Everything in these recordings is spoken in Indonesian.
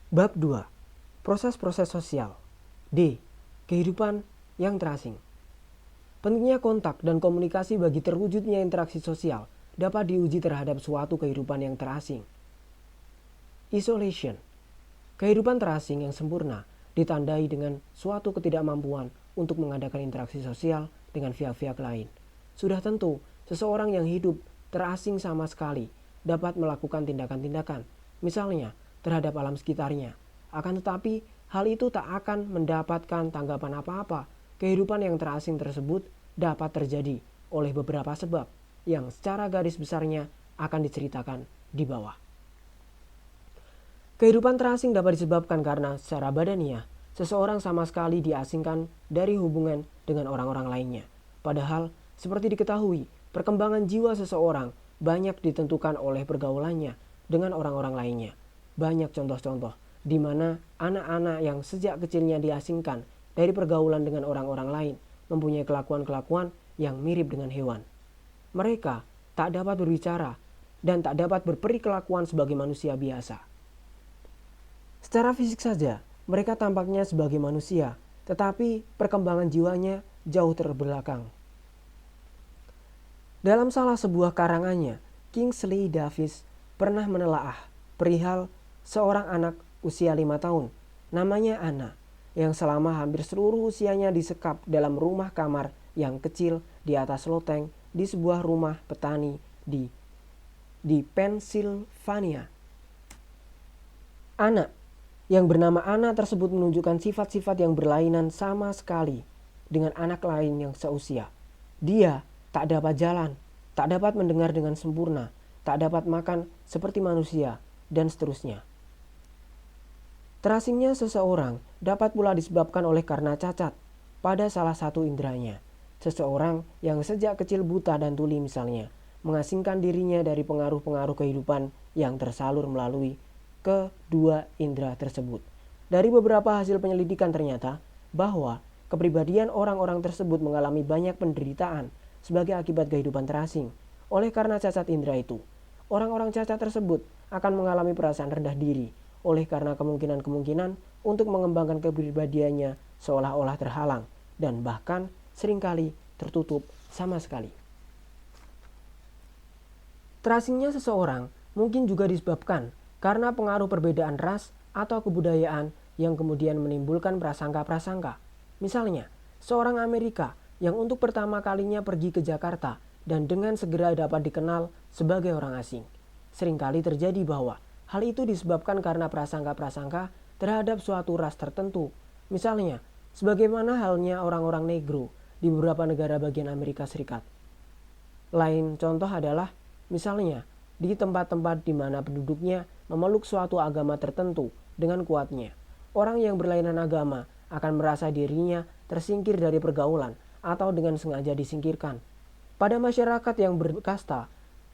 Bab 2. Proses-proses sosial. D. Kehidupan yang terasing. Pentingnya kontak dan komunikasi bagi terwujudnya interaksi sosial dapat diuji terhadap suatu kehidupan yang terasing. Isolation. Kehidupan terasing yang sempurna ditandai dengan suatu ketidakmampuan untuk mengadakan interaksi sosial dengan pihak-pihak lain. Sudah tentu, seseorang yang hidup terasing sama sekali dapat melakukan tindakan-tindakan, misalnya terhadap alam sekitarnya. Akan tetapi, hal itu tak akan mendapatkan tanggapan apa-apa. Kehidupan yang terasing tersebut dapat terjadi oleh beberapa sebab yang secara garis besarnya akan diceritakan di bawah. Kehidupan terasing dapat disebabkan karena secara badaniah, seseorang sama sekali diasingkan dari hubungan dengan orang-orang lainnya. Padahal, seperti diketahui, perkembangan jiwa seseorang banyak ditentukan oleh pergaulannya dengan orang-orang lainnya. Banyak contoh-contoh di mana anak-anak yang sejak kecilnya diasingkan dari pergaulan dengan orang-orang lain mempunyai kelakuan-kelakuan yang mirip dengan hewan. Mereka tak dapat berbicara dan tak dapat berperikelakuan sebagai manusia biasa. Secara fisik saja, mereka tampaknya sebagai manusia, tetapi perkembangan jiwanya jauh terbelakang. Dalam salah sebuah karangannya, Kingsley Davis pernah menelaah perihal seorang anak usia 5 tahun, namanya Anna, yang selama hampir seluruh usianya disekap dalam rumah kamar yang kecil di atas loteng di sebuah rumah petani di Pennsylvania. Anak yang bernama Anna tersebut menunjukkan sifat-sifat yang berlainan sama sekali dengan anak lain yang seusia. Dia tak dapat jalan, tak dapat mendengar dengan sempurna, tak dapat makan seperti manusia, dan seterusnya. Terasingnya seseorang dapat pula disebabkan oleh karena cacat pada salah satu inderanya. Seseorang yang sejak kecil buta dan tuli misalnya, mengasingkan dirinya dari pengaruh-pengaruh kehidupan yang tersalur melalui kedua indera tersebut. Dari beberapa hasil penyelidikan ternyata bahwa kepribadian orang-orang tersebut mengalami banyak penderitaan sebagai akibat kehidupan terasing. Oleh karena cacat indera itu, orang-orang cacat tersebut akan mengalami perasaan rendah diri oleh karena kemungkinan-kemungkinan untuk mengembangkan kepribadiannya seolah-olah terhalang dan bahkan seringkali tertutup sama sekali. Terasingnya seseorang mungkin juga disebabkan karena pengaruh perbedaan ras atau kebudayaan yang kemudian menimbulkan prasangka-prasangka. Misalnya, seorang Amerika yang untuk pertama kalinya pergi ke Jakarta dan dengan segera dapat dikenal sebagai orang asing. Seringkali terjadi bahwa hal itu disebabkan karena prasangka-prasangka terhadap suatu ras tertentu. Misalnya, sebagaimana halnya orang-orang negro di beberapa negara bagian Amerika Serikat. Lain contoh adalah, misalnya, di tempat-tempat di mana penduduknya memeluk suatu agama tertentu dengan kuatnya. Orang yang berlainan agama akan merasa dirinya tersingkir dari pergaulan atau dengan sengaja disingkirkan. Pada masyarakat yang berkasta,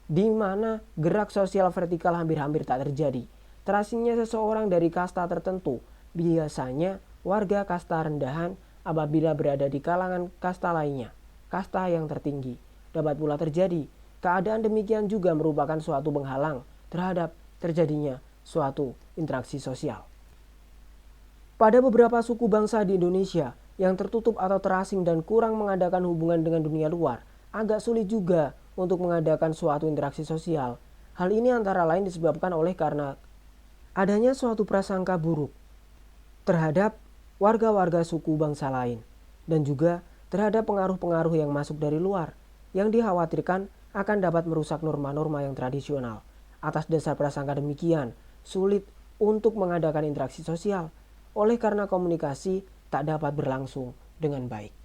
di mana gerak sosial vertikal hampir-hampir tak terjadi, terasingnya seseorang dari kasta tertentu, biasanya warga kasta rendahan apabila berada di kalangan kasta lainnya, kasta yang tertinggi, dapat pula terjadi. Keadaan demikian juga merupakan suatu penghalang terhadap terjadinya suatu interaksi sosial. Pada beberapa suku bangsa di Indonesia yang tertutup atau terasing dan kurang mengadakan hubungan dengan dunia luar, agak sulit juga untuk mengadakan suatu interaksi sosial. Hal ini antara lain disebabkan oleh karena adanya suatu prasangka buruk terhadap warga-warga suku bangsa lain dan juga terhadap pengaruh-pengaruh yang masuk dari luar yang dikhawatirkan akan dapat merusak norma-norma yang tradisional. Atas dasar prasangka demikian, sulit untuk mengadakan interaksi sosial oleh karena komunikasi tak dapat berlangsung dengan baik.